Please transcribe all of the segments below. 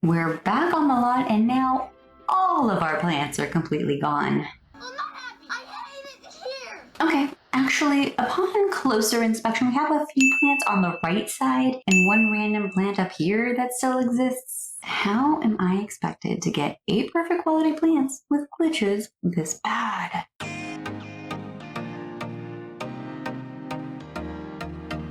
We're back on the lot and now all of our plants are completely gone. I'm not happy. I hate it here. Okay, actually, upon closer inspection, we have a few plants on the right side and one random plant up here that still exists. How am I expected to get 8 perfect quality plants with glitches this bad?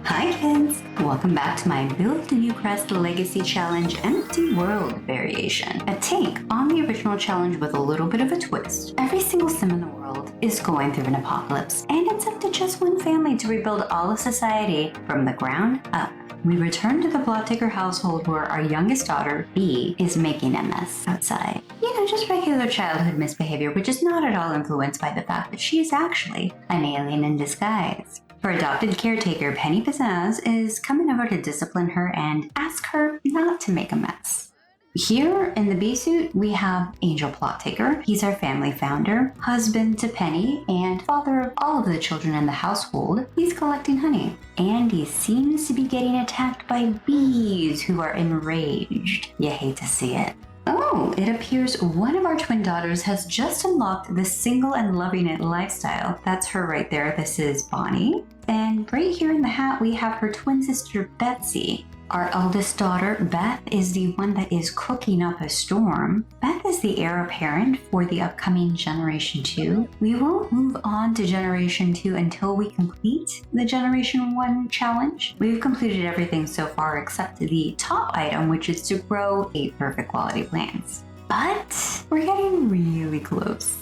Hi kids! Welcome back to my Build a New Crest Legacy Challenge Empty World variation. A take on the original challenge with a little bit of a twist. Every single sim in the world is going through an apocalypse, and it's up to just one family to rebuild all of society from the ground up. We return to the Plottigger household where our youngest daughter, Bee, is making a mess outside. You know, just regular childhood misbehavior, which is not at all influenced by the fact that she is actually an alien in disguise. Her adopted caretaker, Penny Pizzazz, is coming over to discipline her and ask her not to make a mess. Here in the bee suit, we have Angel Plottigger. He's our family founder, husband to Penny, and father of all of the children in the household. He's collecting honey, and he seems to be getting attacked by bees who are enraged. You hate to see it. Oh, it appears one of our twin daughters has just unlocked the single and loving it lifestyle. That's her right there. This is Bonnie. And right here in the hat, we have her twin sister, Betsy. Our eldest daughter, Beth, is the one that is cooking up a storm. Beth is the heir apparent for the upcoming Generation 2. We won't move on to Generation 2 until we complete the Generation 1 challenge. We've completed everything so far except the top item, which is to grow 8 perfect quality plants. But we're getting really close.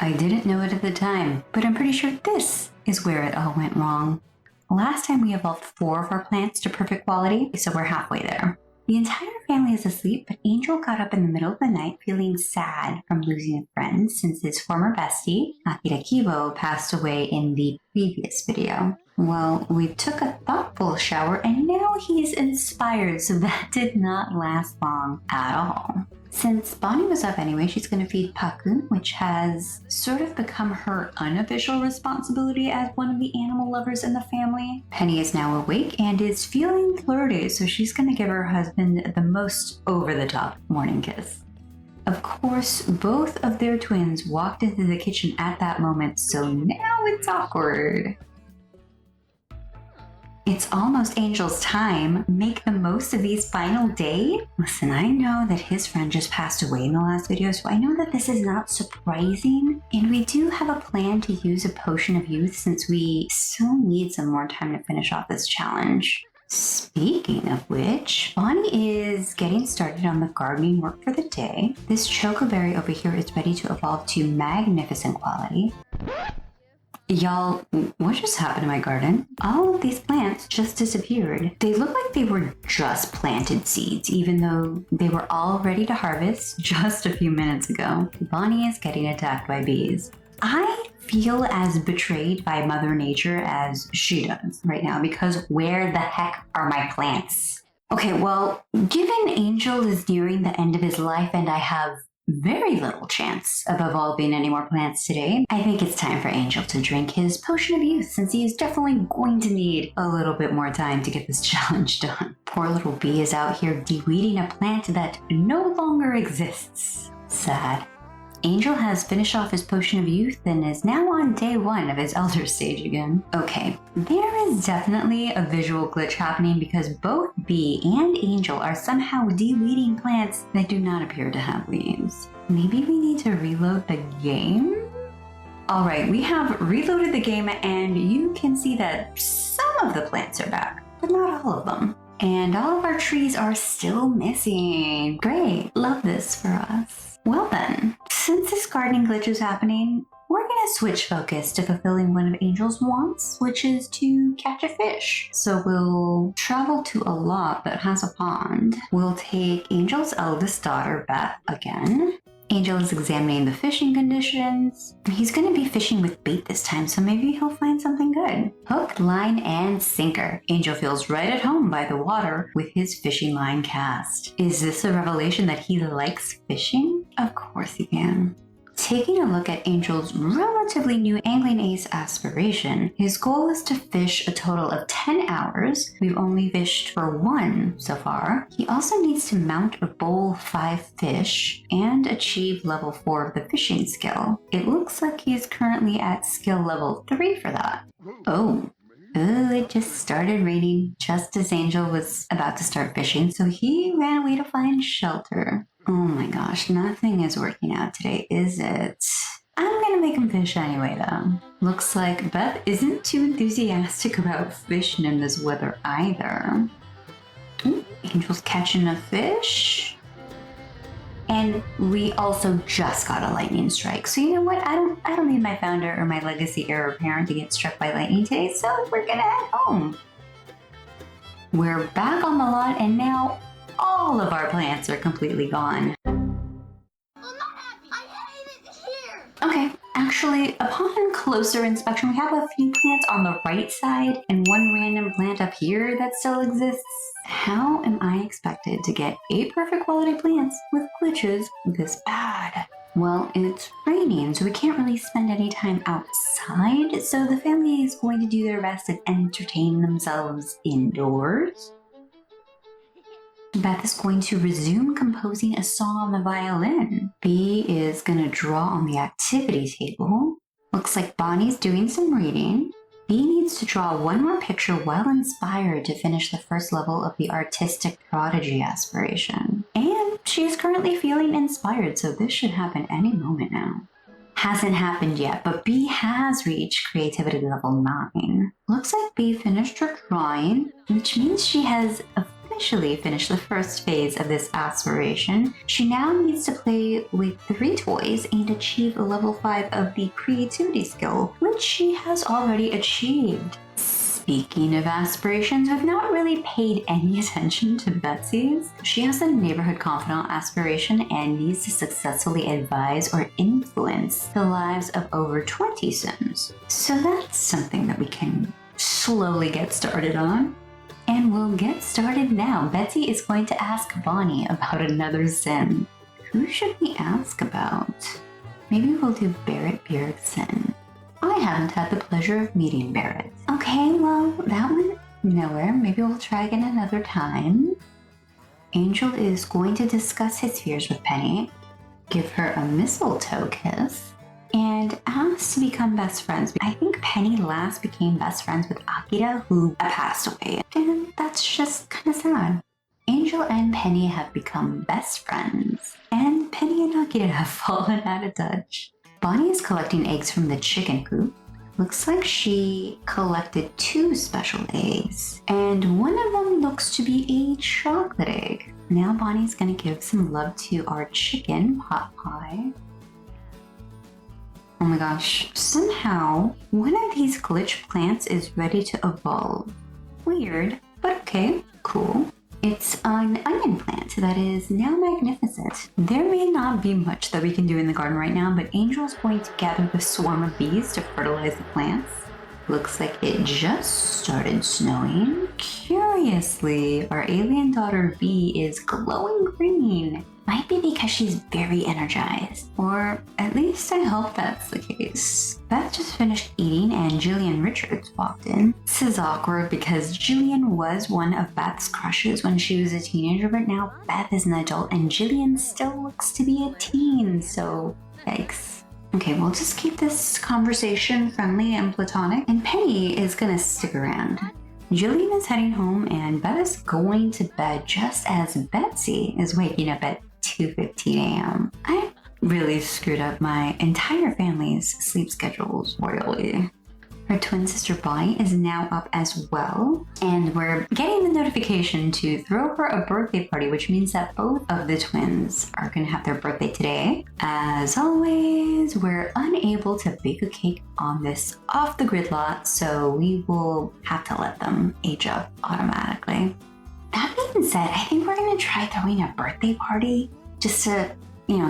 I didn't know it at the time, but I'm pretty sure this is where it all went wrong. Last time we evolved 4 of our plants to perfect quality, so we're halfway there. The entire family is asleep, but Angel got up in the middle of the night feeling sad from losing a friend since his former bestie, Akira Kibo, passed away in the previous video. Well, we took a thoughtful shower and now he's inspired, so that did not last long at all. Since Bonnie was up anyway, she's going to feed Paku, which has sort of become her unofficial responsibility as one of the animal lovers in the family. Penny is now awake and is feeling flirty, so she's going to give her husband the most over-the-top morning kiss. Of course, both of their twins walked into the kitchen at that moment, so now it's awkward. It's almost Angel's time. Make the most of these final days. Listen, I know that his friend just passed away in the last video, so I know that this is not surprising. And we do have a plan to use a potion of youth since we still need some more time to finish off this challenge. Speaking of which, Bonnie is getting started on the gardening work for the day. This chocoberry over here is ready to evolve to magnificent quality. Y'all, what just happened to my garden? All of these plants just disappeared. They look like they were just planted seeds, even though they were all ready to harvest just a few minutes ago. Bonnie is getting attacked by bees. I feel as betrayed by Mother Nature as she does right now, because where the heck are my plants? Okay, well, given Angel is nearing the end of his life and I have very little chance of evolving any more plants today, I think it's time for Angel to drink his potion of youth since he is definitely going to need a little bit more time to get this challenge done. Poor little bee is out here de-weeding a plant that no longer exists. Sad. Angel has finished off his potion of youth and is now on day 1 of his elder stage again. Okay, there is definitely a visual glitch happening because both Bee and Angel are somehow de-weeding plants that do not appear to have leaves. Maybe we need to reload the game? Alright, we have reloaded the game and you can see that some of the plants are back, but not all of them. And all of our trees are still missing. Great, love this for us. Well then, since this gardening glitch is happening, we're gonna switch focus to fulfilling one of Angel's wants, which is to catch a fish. So we'll travel to a lot that has a pond. We'll take Angel's eldest daughter, Beth, again. Angel is examining the fishing conditions. He's gonna be fishing with bait this time, so maybe he'll find something good. Hook, line, and sinker. Angel feels right at home by the water with his fishing line cast. Is this a revelation that he likes fishing? Of course he can. Taking a look at Angel's relatively new angling ace aspiration, his goal is to fish a total of 10 hours. We've only fished for 1 so far. He also needs to mount a bowl 5 fish and achieve level 4 of the fishing skill. It looks like he is currently at skill level 3 for that. Oh, it just started raining just as Angel was about to start fishing, so he ran away to find shelter. Oh my gosh, nothing is working out today, is it? I'm gonna make him fish anyway though. Looks like Beth isn't too enthusiastic about fishing in this weather either. Ooh, Angel's catching a fish. And we also just got a lightning strike. So you know what? I don't need my founder or my legacy heir apparent to get struck by lightning today, so we're gonna head home. We're back on the lot and now all of our plants are completely gone. I'm not happy. I hate it here. Okay, actually, upon closer inspection, we have a few plants on the right side and one random plant up here that still exists. How am I expected to get 8 perfect quality plants with glitches this bad? Well, it's raining, so we can't really spend any time outside, so the family is going to do their best to entertain themselves indoors. Beth is going to resume composing a song on the violin. B is going to draw on the activity table. Looks like Bonnie's doing some reading. B needs to draw 1 more picture while inspired to finish the first level of the artistic prodigy aspiration. And she is currently feeling inspired, so this should happen any moment now. Hasn't happened yet, but B has reached creativity level 9. Looks like B finished her drawing, which means she has officially finished the first phase of this aspiration. She now needs to play with 3 toys and achieve a level 5 of the creativity skill, which she has already achieved. Speaking of aspirations, we've not really paid any attention to Betsy's. She has a neighborhood confidant aspiration and needs to successfully advise or influence the lives of over 20 Sims. So that's something that we can slowly get started on. And we'll get started now. Betsy is going to ask Bonnie about another Sim. Who should we ask about? Maybe we'll do Barrett Bjergsen. I haven't had the pleasure of meeting Barrett. Okay, well, that one, nowhere. Maybe we'll try again another time. Angel is going to discuss his fears with Penny, give her a mistletoe kiss, and ask to become best friends. I think Penny last became best friends with Akira, who passed away, and that's just kind of sad. Angel and Penny have become best friends, and Penny and Akira have fallen out of touch. Bonnie is collecting eggs from the chicken coop. Looks like she collected 2 special eggs, and one of them looks to be a chocolate egg. Now Bonnie's gonna give some love to our chicken pot pie. Oh my gosh, somehow one of these glitch plants is ready to evolve. Weird, but okay, cool. It's an onion plant that is now magnificent. There may not be much that we can do in the garden right now, but Angel is going to gather the swarm of bees to fertilize the plants. Looks like it just started snowing. Curiously, our alien daughter Bee is glowing green. Might be because she's very energized, or at least I hope that's the case. Beth just finished eating and Jillian Richards walked in. This is awkward because Jillian was one of Beth's crushes when she was a teenager, but now Beth is an adult and Jillian still looks to be a teen, so yikes. Okay, we'll just keep this conversation friendly and platonic, and Penny is gonna stick around. Jillian is heading home and Beth is going to bed just as Betsy is waking up at 2:15 a.m. I really screwed up my entire family's sleep schedules royally. Her twin sister Bonnie is now up as well, and we're getting the notification to throw her a birthday party, which means that both of the twins are going to have their birthday today. As always, we're unable to bake a cake on this off-the-grid lot, so we will have to let them age up automatically. That being said, I think we're going to try throwing a birthday party just to,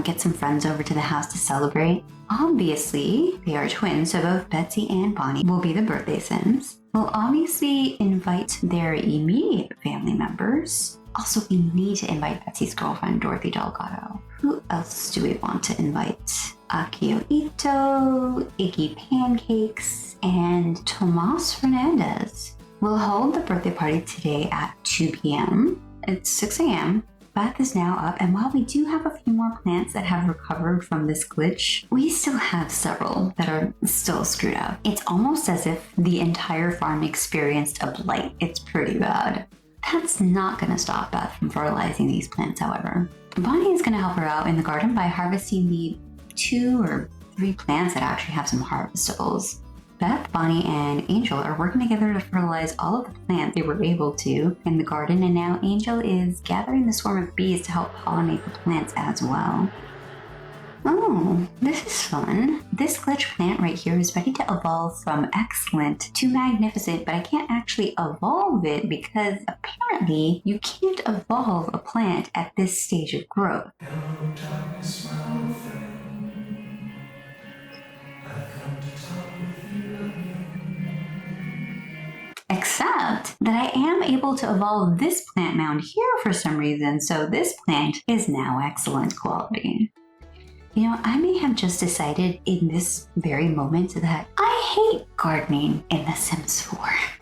get some friends over to the house to celebrate. Obviously, they are twins, so both Betsy and Bonnie will be the birthday Sims. We'll obviously invite their immediate family members. Also, we need to invite Betsy's girlfriend, Dorothy Delgado. Who else do we want to invite? Akio Ito, Iggy Pancakes, and Tomas Fernandez will hold the birthday party today at 2 p.m. It's 6 a.m. Beth is now up, and while we do have a few more plants that have recovered from this glitch, we still have several that are still screwed up. It's almost as if the entire farm experienced a blight. It's pretty bad. That's not going to stop Beth from fertilizing these plants, however. Bonnie is going to help her out in the garden by harvesting the 2 or 3 plants that actually have some harvestables. Beth, Bonnie, and Angel are working together to fertilize all of the plants they were able to in the garden, and now Angel is gathering the swarm of bees to help pollinate the plants as well. Oh, this is fun. This glitch plant right here is ready to evolve from excellent to magnificent, but I can't actually evolve it because apparently you can't evolve a plant at this stage of growth. Hello, darkness, my old friend. I've come to talk with you again. Except that I am able to evolve this plant mound here for some reason, so this plant is now excellent quality. You know, I may have just decided in this very moment that I hate gardening in The Sims 4.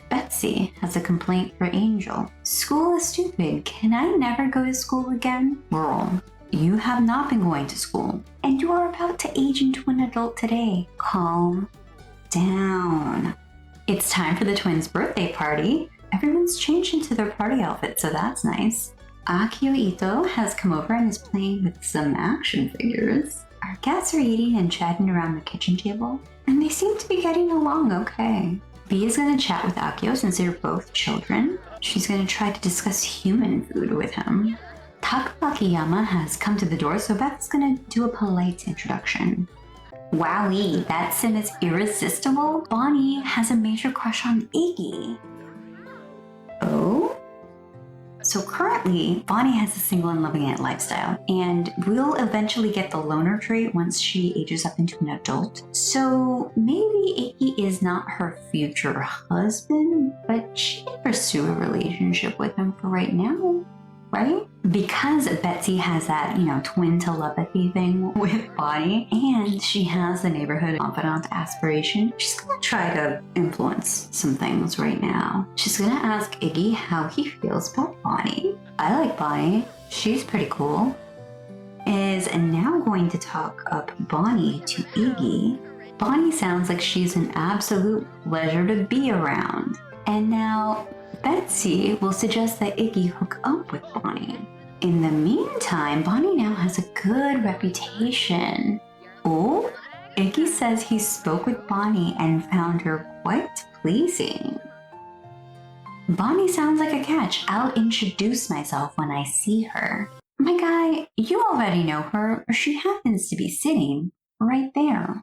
Betsy has a complaint for Angel. School is stupid. Can I never go to school again? Girl, you have not been going to school, and you are about to age into an adult today. Calm down. It's time for the twins' birthday party. Everyone's changed into their party outfit, so that's nice. Akio Ito has come over and is playing with some action figures. Our cats are eating and chatting around the kitchen table, and they seem to be getting along okay. Bea is going to chat with Akio since they're both children. She's going to try to discuss human food with him. Takakiyama has come to the door, so Beth's going to do a polite introduction. Wowee, that sim is irresistible. Bonnie has a major crush on Iggy. Oh? So currently, Bonnie has a single and loving it lifestyle, and will eventually get the loner trait once she ages up into an adult. So maybe Iggy is not her future husband, but she can pursue a relationship with him for right now, right? Because Betsy has that, twin telepathy thing with Bonnie, and she has the neighborhood confidant aspiration, she's gonna try to influence some things right now. She's gonna ask Iggy how he feels about Bonnie. I like Bonnie. She's pretty cool. Is now going to talk up Bonnie to Iggy. Bonnie sounds like she's an absolute pleasure to be around. And now Betsy will suggest that Iggy hook up with Bonnie. In the meantime, Bonnie now has a good reputation. Oh, Iggy says he spoke with Bonnie and found her quite pleasing. Bonnie sounds like a catch. I'll introduce myself when I see her. My guy, you already know her. She happens to be sitting right there.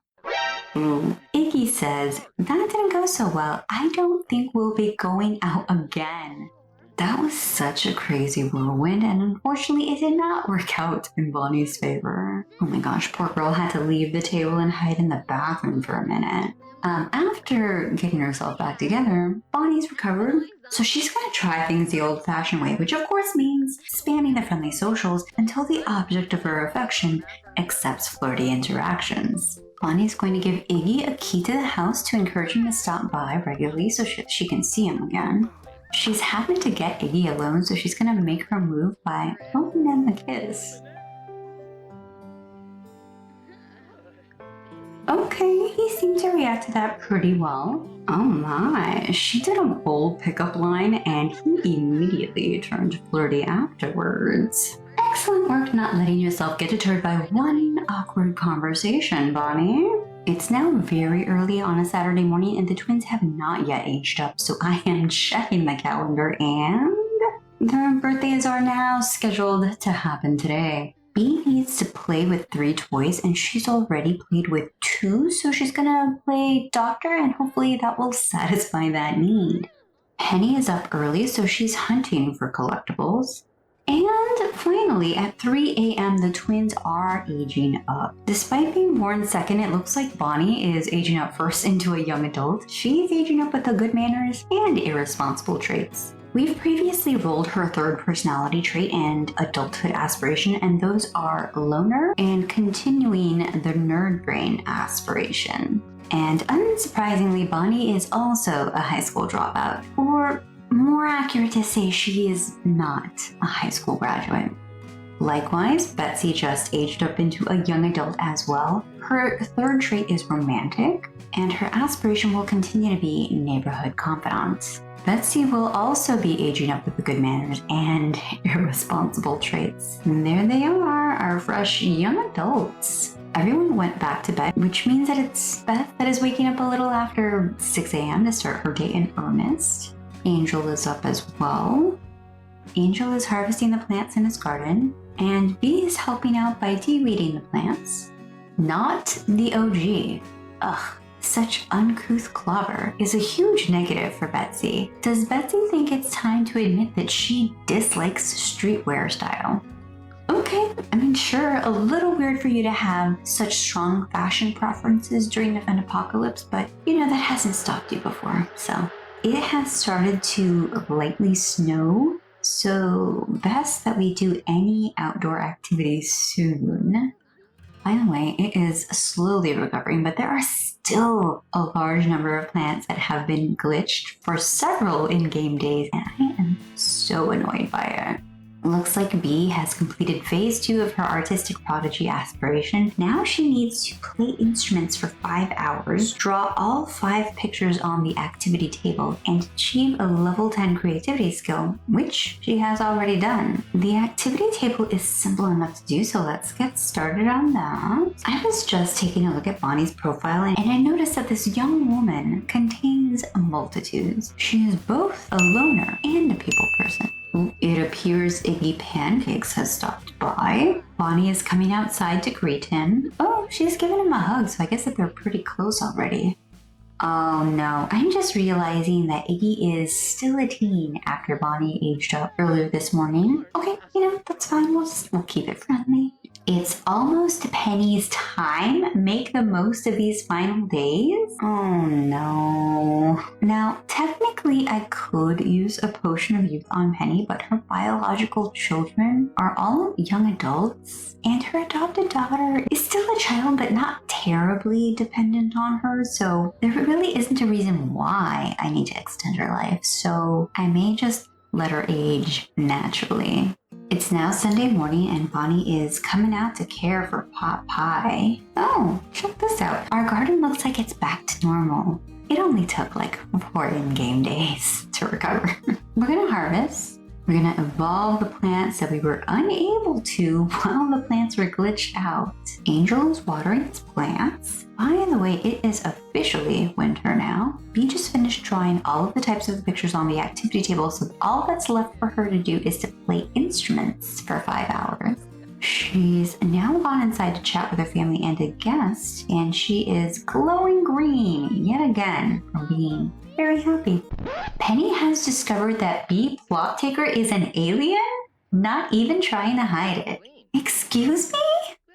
Ooh. Iggy says, that didn't go so well. I don't think we'll be going out again. That was such a crazy whirlwind, and unfortunately it did not work out in Bonnie's favor. Oh my gosh, poor girl had to leave the table and hide in the bathroom for a minute. After getting herself back together, Bonnie's recovered, so she's gonna try things the old-fashioned way, which of course means spamming the friendly socials until the object of her affection accepts flirty interactions. Bonnie's going to give Iggy a key to the house to encourage him to stop by regularly so she can see him again. She's happy to get Iggy alone, so she's going to make her move by throwing him a kiss. Okay, he seemed to react to that pretty well. Oh my, she did a bold pickup line and he immediately turned flirty afterwards. Excellent work not letting yourself get deterred by one awkward conversation, Bonnie. It's now very early on a Saturday morning and the twins have not yet aged up, so I am checking the calendar and their birthdays are now scheduled to happen today. Bea needs to play with 3 toys and she's already played with 2, so she's gonna play doctor and hopefully that will satisfy that need. Penny is up early, so she's hunting for collectibles. And finally, at 3 a.m., the twins are aging up. Despite being born second, it looks like Bonnie is aging up first into a young adult. She's aging up with the good manners and irresponsible traits. We've previously rolled her third personality trait and adulthood aspiration, and those are loner and continuing the nerd brain aspiration. And unsurprisingly, Bonnie is also a high school dropout, or more accurate to say she is not a high school graduate. Likewise, Betsy just aged up into a young adult as well. Her third trait is romantic, and her aspiration will continue to be neighborhood confidant. Betsy will also be aging up with the good manners and irresponsible traits. And there they are, our fresh young adults. Everyone went back to bed, which means that it's Beth that is waking up a little after 6 a.m. to start her day in earnest. Angel is up as well. Angel is harvesting the plants in his garden, and Bee is helping out by de-weeding the plants. Not the OG. Ugh, such uncouth clobber is a huge negative for Betsy. Does Betsy think it's time to admit that she dislikes streetwear style? Okay, I mean, sure, a little weird for you to have such strong fashion preferences during the apocalypse, but that hasn't stopped you before, so. It has started to lightly snow, so best that we do any outdoor activities soon. By the way, it is slowly recovering, but there are still a large number of plants that have been glitched for several in-game days, and I am so annoyed by it. Looks like Bee has completed phase 2 of her artistic prodigy aspiration. Now she needs to play instruments for 5 hours, draw all 5 pictures on the activity table, and achieve a level 10 creativity skill, which she has already done. The activity table is simple enough to do, so let's get started on that. I was just taking a look at Bonnie's profile, and I noticed that this young woman contains multitudes. She is both a loner and a people person. It appears Iggy Pancakes has stopped by. Bonnie is coming outside to greet him. Oh, she's giving him a hug, so I guess that they're pretty close already. Oh no, I'm just realizing that Iggy is still a teen after Bonnie aged up earlier this morning. Okay, that's fine. We'll keep it friendly. It's almost Penny's time. Make the most of these final days. Oh no. Now, technically I could use a potion of youth on Penny, but her biological children are all young adults, and her adopted daughter is still a child, but not terribly dependent on her, so there really isn't a reason why I need to extend her life, so I may just let her age naturally. It's now Sunday morning and Bonnie is coming out to care for Pot Pie. Oh, check this out. Our garden looks like it's back to normal. It only took like 4 in-game days to recover. We're gonna harvest. We're gonna evolve the plants that we were unable to while the plants were glitched out. Angel is watering its plants. By the way, it is officially winter now. Bee just finished drawing all of the types of pictures on the activity table, so all that's left for her to do is to play instruments for 5 hours. She's now gone inside to chat with her family and a guest, and she is glowing green yet again from being very happy. Penny has discovered that Bee Plot Taker is an alien, not even trying to hide it. Excuse me?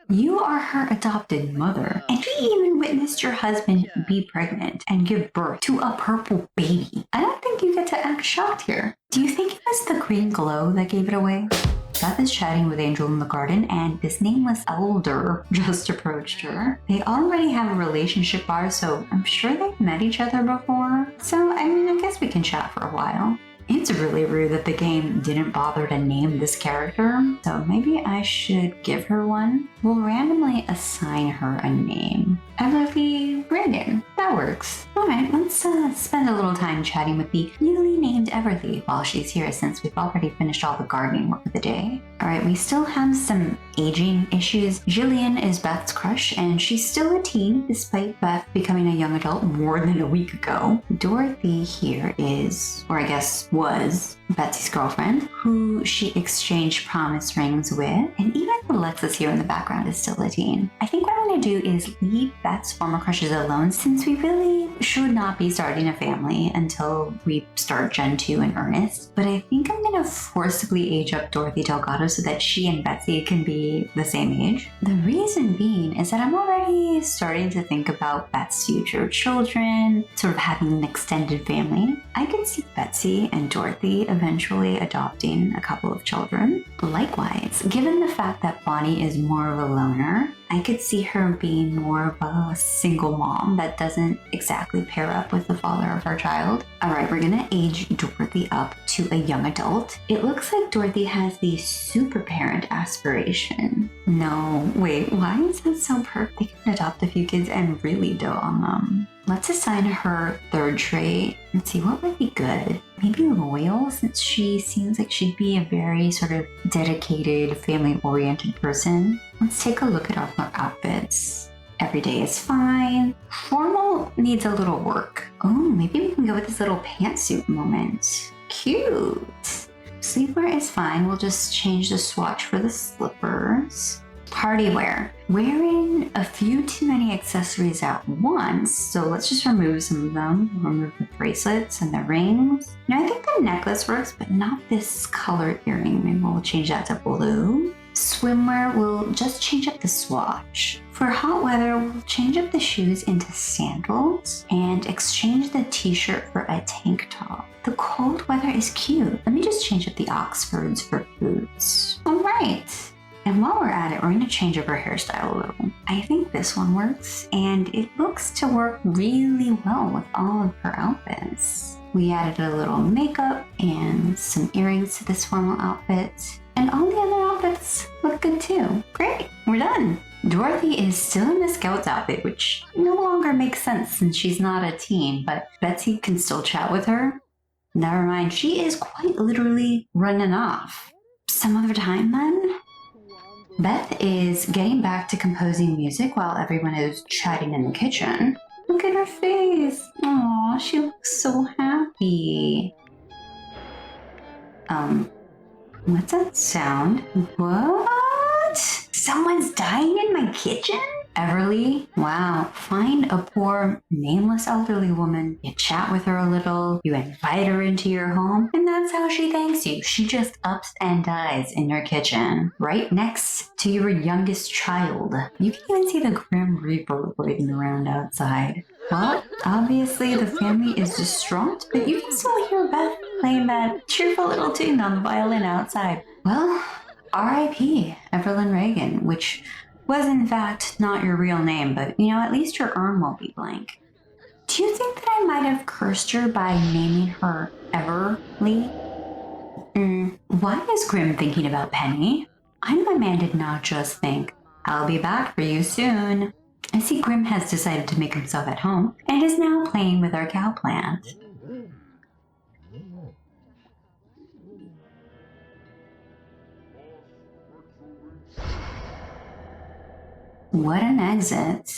You are her adopted mother, and she even witnessed your husband be pregnant and give birth to a purple baby. I don't think you get to act shocked here. Do you think it was the green glow that gave it away? Beth is chatting with Angel in the garden, and this nameless elder just approached her. They already have a relationship bar, so I'm sure they've met each other before. So, I guess we can chat for a while. It's really rude that the game didn't bother to name this character, so maybe I should give her one. We'll randomly assign her a name. Everly Brandon. That works. Alright, let's spend a little time chatting with the newly named Everly while she's here, since we've already finished all the gardening work of the day. Alright, we still have some aging issues. Jillian is Beth's crush, and she's still a teen despite Beth becoming a young adult more than a week ago. Dorothy here is, or I guess was, Betsy's girlfriend, who she exchanged promise rings with, and even Alexis here in the background is still a teen. I think what I'm going to do is leave Beth's former crushes alone, since we really should not be starting a family until we start Gen 2 in earnest, but I think I'm gonna forcibly age up Dorothy Delgado so that she and Betsy can be the same age. The reason being is that I'm already starting to think about Beth's future children, sort of having an extended family. I can see Betsy and Dorothy eventually adopting a couple of children. Likewise, given the fact that Bonnie is more of a loner, I could see her being more of a single mom that doesn't exactly pair up with the father of her child. All right, we're gonna age Dorothy up to a young adult. It looks like Dorothy has the super parent aspiration. No, wait, why is that so perfect? They can adopt a few kids and really dote on them. Let's assign her third trait. Let's see, what would be good? Maybe loyal, since she seems like she'd be a very sort of dedicated, family-oriented person. Let's take a look at our outfits. Every day is fine. Formal needs a little work. Oh, maybe we can go with this little pantsuit moment. Cute. Sleepwear is fine. We'll just change the swatch for the slippers. Party wear. Wearing a few too many accessories at once, so let's just remove some of them. Remove the bracelets and the rings. Now I think the necklace works, but not this colored earring. Maybe we'll change that to blue. Swimwear, we'll just change up the swatch. For hot weather, we'll change up the shoes into sandals and exchange the t-shirt for a tank top. The cold weather is cute. Let me just change up the Oxfords for boots. All right. And while we're at it, we're gonna change up her hairstyle a little. I think this one works, and it looks to work really well with all of her outfits. We added a little makeup and some earrings to this formal outfit, and all the other outfits look good too. Great, we're done. Dorothy is still in the Scouts outfit, which no longer makes sense since she's not a teen, but Betsy can still chat with her. Never mind, she is quite literally running off. Some other time then? Beth is getting back to composing music while everyone is chatting in the kitchen. Look at her face. Aw, she looks so happy. What's that sound? What? Someone's dying in my kitchen? Everly? Wow. Find a poor, nameless elderly woman. You chat with her a little. You invite her into your home. And that's how she thanks you. She just ups and dies in your kitchen. Right next to your youngest child. You can even see the Grim Reaper waiting around outside. Well, obviously the family is distraught, but you can still hear Beth playing that cheerful little tune on the violin outside. Well, R.I.P. Evelyn Reagan, which was in fact not your real name, but at least your urn won't be blank. Do you think that I might have cursed her by naming her Everly? Why is Grim thinking about Penny? I know my man did not just think, I'll be back for you soon. I see Grim has decided to make himself at home and is now playing with our cow plant. What an exit.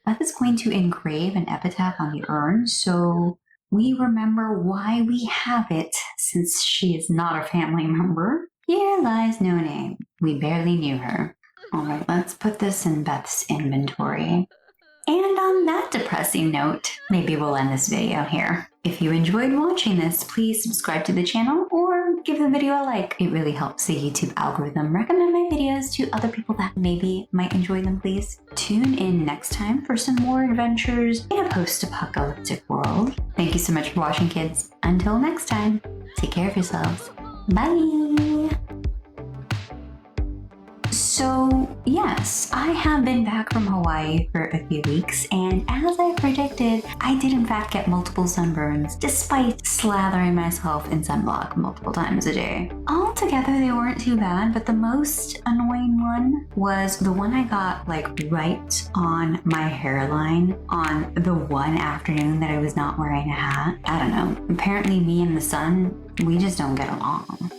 Beth is going to engrave an epitaph on the urn so we remember why we have it, since she is not a family member. Here lies no name. We barely knew her. Alright, let's put this in Beth's inventory. And on that depressing note, maybe we'll end this video here. If you enjoyed watching this, please subscribe to the channel or give the video a like. It really helps the YouTube algorithm recommend my videos to other people that maybe might enjoy them, please. Tune in next time for some more adventures in a post-apocalyptic world. Thank you so much for watching, kids. Until next time, take care of yourselves. Bye! So, yes, I have been back from Hawaii for a few weeks, and as I predicted, I did in fact get multiple sunburns, despite slathering myself in sunblock multiple times a day. Altogether, they weren't too bad, but the most annoying one was the one I got right on my hairline on the one afternoon that I was not wearing a hat. I don't know. Apparently me and the sun, we just don't get along.